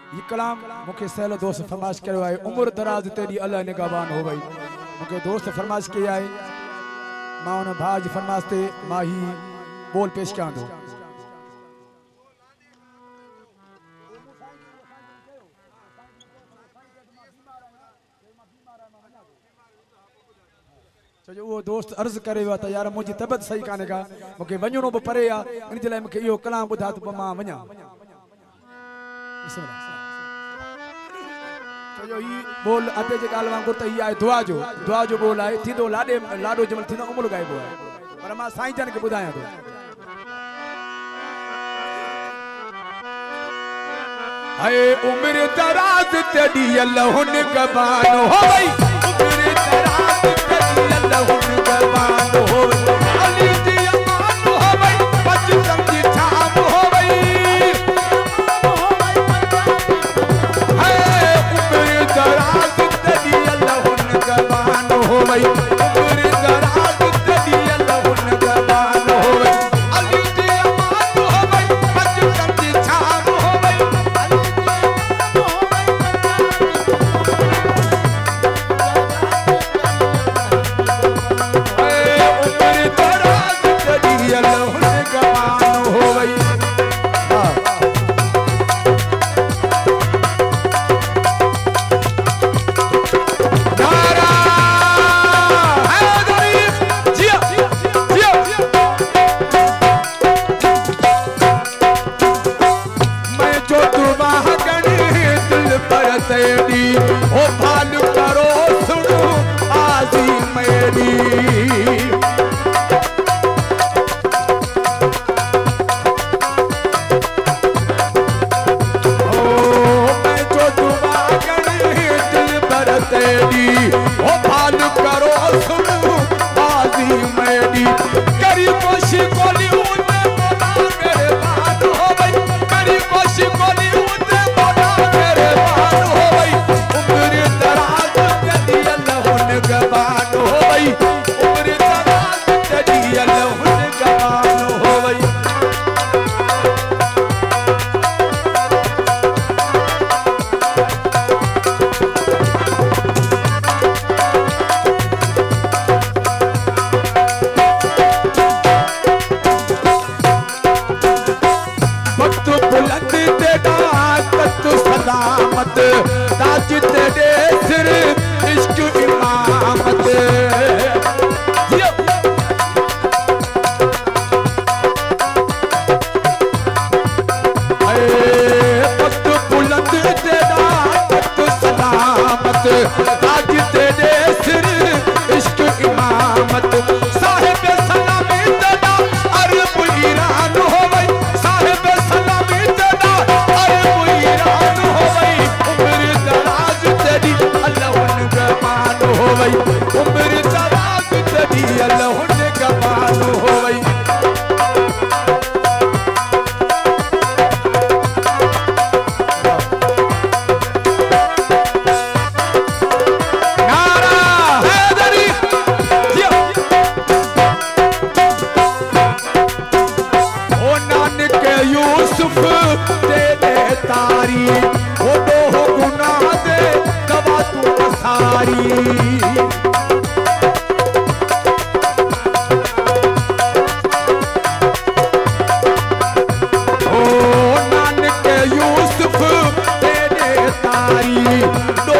ये कलाम मुखे सहलो दोस्त फरमाइश करो है उम्र दराज तेरी अल्लाह निगहबान हो गई मुखे दोस्त फरमाइश किया है मां उन भाज फरमाइश ते माही बोल पेश कयां दो जो वो दोस्त अर्ज करे वा त यार मुझी तबियत सही काने का मुखे वणो ब परे आ इन जे लाइ मुखे यो कलाम बुधा तो मां वणा जो ही बोल अते जे गाल वांगुर त ही आहे दुआ जो बोल आहे थींदो लाडो जमल थींदो उमल गाइबो आहे पर मां साईं जन के बुधाया तो हाय उम्र दराज तेरी अल्लाह निगहबान हो गई उम्र दराज तेरी अल्लाह निगहबान हो अली जी अमान हो गई बचपन की छाप हो गई हाय उम्र दराज तेरी अल्लाह निगहबान हो गई उम्र दराज तेरी अल्लाह निगहबान हो गई अली जी अमान हो गई बचपन की छाप हो गई ओ भाल करो सुनो आजी मेरी ओ मैं जो दुआ करी दिल पर तेरी ओ भाल करो सुनो आजी मेरी करी कोशी कोली उन्हें बोला मेरे बात हो गई करी कोशी कोली उन्हें बोला मेरे बात हो गई उम्र दराज तेरी अल्लाह निगहबान हो गई उम्र दराज तेरी अल्लाह निगहबान हो गई वक्त बुलंद तेरा तत सलामत ताज तेरे सिर इश्क इमामत वक्त बुलंद तेरा तत सलामत ताज तेरे सिर इश्क इमामत साहिब सलामी तेरा अरब ईरान हो गई साहिब सलामी तेरा अरब ईरान हो गई उम्र दराज तेरी अल्लाह निगहबान हो गई उम्र दराज तेरी अल्लाह निगहबान हो गई तारी वो दो गुनाह दे गवा तू सारी ओ नानक यूसुफ तेरे तारी दो